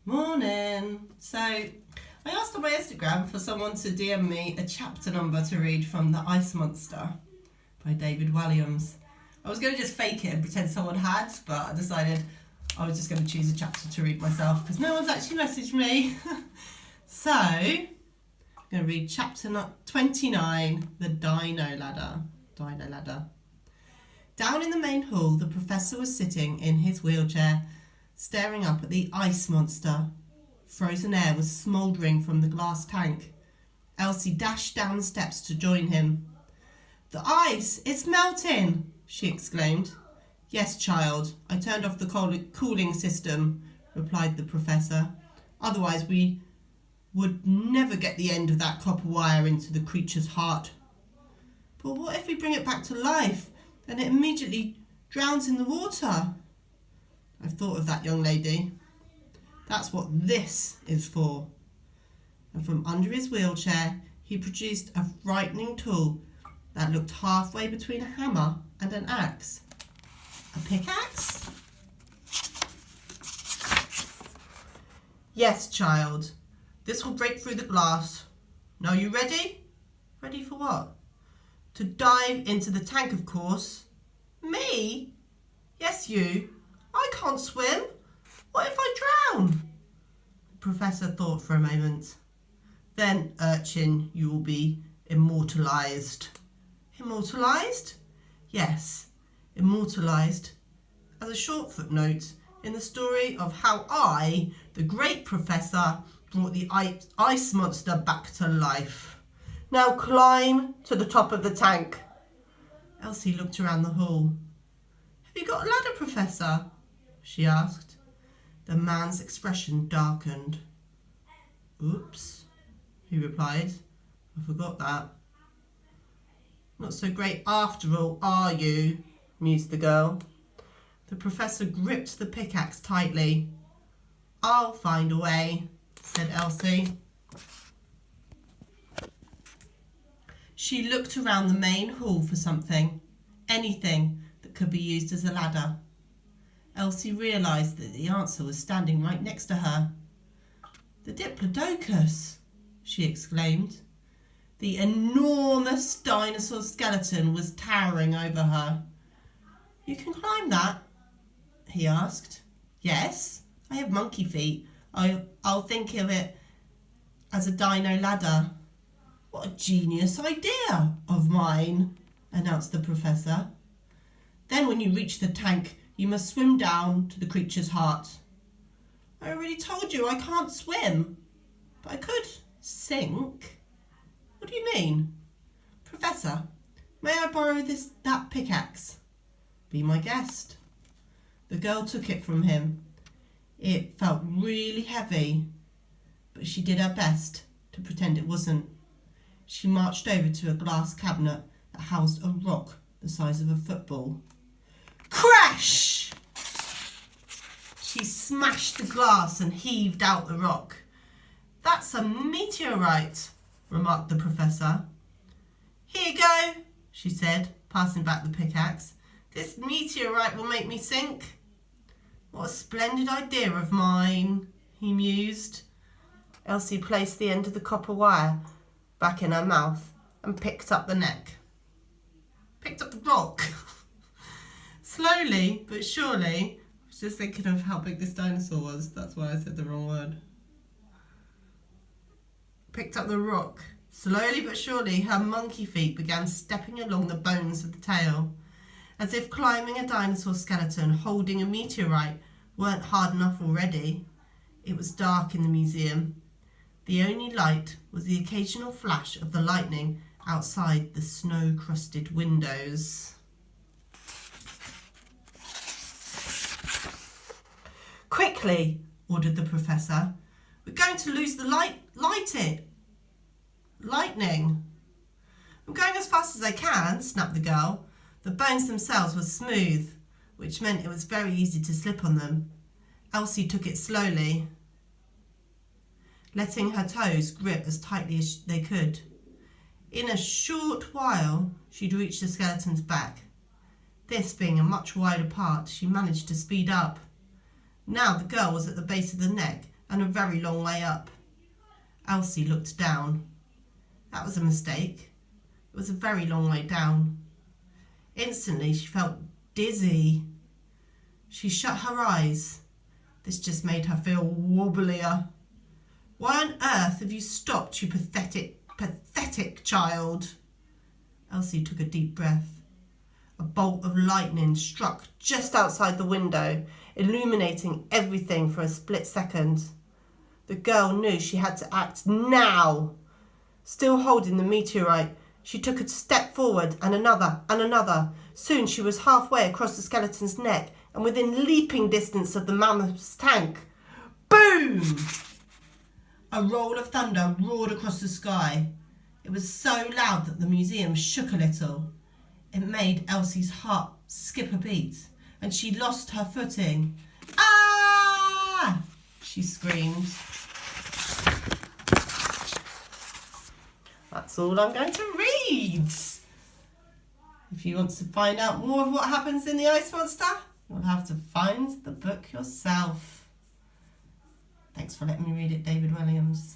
Morning. So I asked on my Instagram for someone to DM me a chapter number to read from The Ice Monster by David Walliams. I was going to just fake it and pretend someone had, but I decided I was just going to choose a chapter to read myself because no one's actually messaged me. So I'm going to read chapter 29, The Dino Ladder. Down in the main hall, the professor was sitting in his wheelchair, staring up at the ice monster. Frozen air was smouldering from the glass tank. Elsie dashed down the steps to join him. "The ice! It's melting!" she exclaimed. "Yes, child. I turned off the cooling system," replied the professor. "Otherwise we would never get the end of that copper wire into the creature's heart." "But what if we bring it back to life and it immediately drowns in the water?" "I've thought of that, young lady. That's what this is for." And from under his wheelchair, he produced a frightening tool that looked halfway between a hammer and an axe. "A pickaxe?" "Yes, child. This will break through the glass. Now, you ready?" "Ready for what?" "To dive into the tank, of course." "Me?" "Yes, you. I can't swim. What if I drown?" The professor thought for a moment. "Then, urchin, you will be immortalised." "Immortalised?" "Yes, immortalised as a short footnote in the story of how I, the great professor, brought the ice monster back to life. Now climb to the top of the tank." Elsie looked around the hall. "Have you got a ladder, Professor?" she asked. The man's expression darkened. "Oops," he replied. "I forgot that." "Not so great after all, are you?" mused the girl. The professor gripped the pickaxe tightly. "I'll find a way," said Elsie. She looked around the main hall for something, anything that could be used as a ladder. Elsie realised that the answer was standing right next to her. "The Diplodocus!" she exclaimed. The enormous dinosaur skeleton was towering over her. "You can climb that?" he asked. "Yes, I have monkey feet. I'll think of it as a dino ladder." "What a genius idea of mine," announced the professor. "Then when you reach the tank, you must swim down to the creature's heart." "I already told you I can't swim." "But I could sink." "What do you mean?" "Professor, may I borrow that pickaxe?" "Be my guest." The girl took it from him. It felt really heavy, but she did her best to pretend it wasn't. She marched over to a glass cabinet that housed a rock the size of a football. Crash! She smashed the glass and heaved out the rock. "That's a meteorite," remarked the professor. "Here you go," she said, passing back the pickaxe. "This meteorite will make me sink." "What a splendid idea of mine," he mused. Elsie placed the end of the copper wire back in her mouth and picked up the rock. Slowly but surely, I was just thinking of how big this dinosaur was, that's why I said the wrong word. Picked up the rock. Slowly but surely, her monkey feet began stepping along the bones of the tail. As if climbing a dinosaur skeleton holding a meteorite weren't hard enough already. It was dark in the museum. The only light was the occasional flash of the lightning outside the snow-crusted windows. "Quickly," ordered the professor. "We're going to lose the lightning." "I'm going as fast as I can," snapped the girl. The bones themselves were smooth, which meant it was very easy to slip on them. Elsie took it slowly, letting her toes grip as tightly as they could. In a short while, she'd reached the skeleton's back. This being a much wider part, she managed to speed up. Now the girl was at the base of the neck and a very long way up. Elsie looked down. That was a mistake. It was a very long way down. Instantly, she felt dizzy. She shut her eyes. This just made her feel wobblier. Why on earth have you stopped, you pathetic child? Elsie took a deep breath. A bolt of lightning struck just outside the window, illuminating everything for a split second. The girl knew she had to act now. Still holding the meteorite, she took a step forward and another and another. Soon she was halfway across the skeleton's neck and within leaping distance of the mammoth's tank. Boom! A roll of thunder roared across the sky. It was so loud that the museum shook a little. It made Elsie's heart skip a beat, and she lost her footing. Ah! She screamed. That's all I'm going to read. If you want to find out more of what happens in the Ice Monster, you'll have to find the book yourself. Thanks for letting me read it, David Walliams.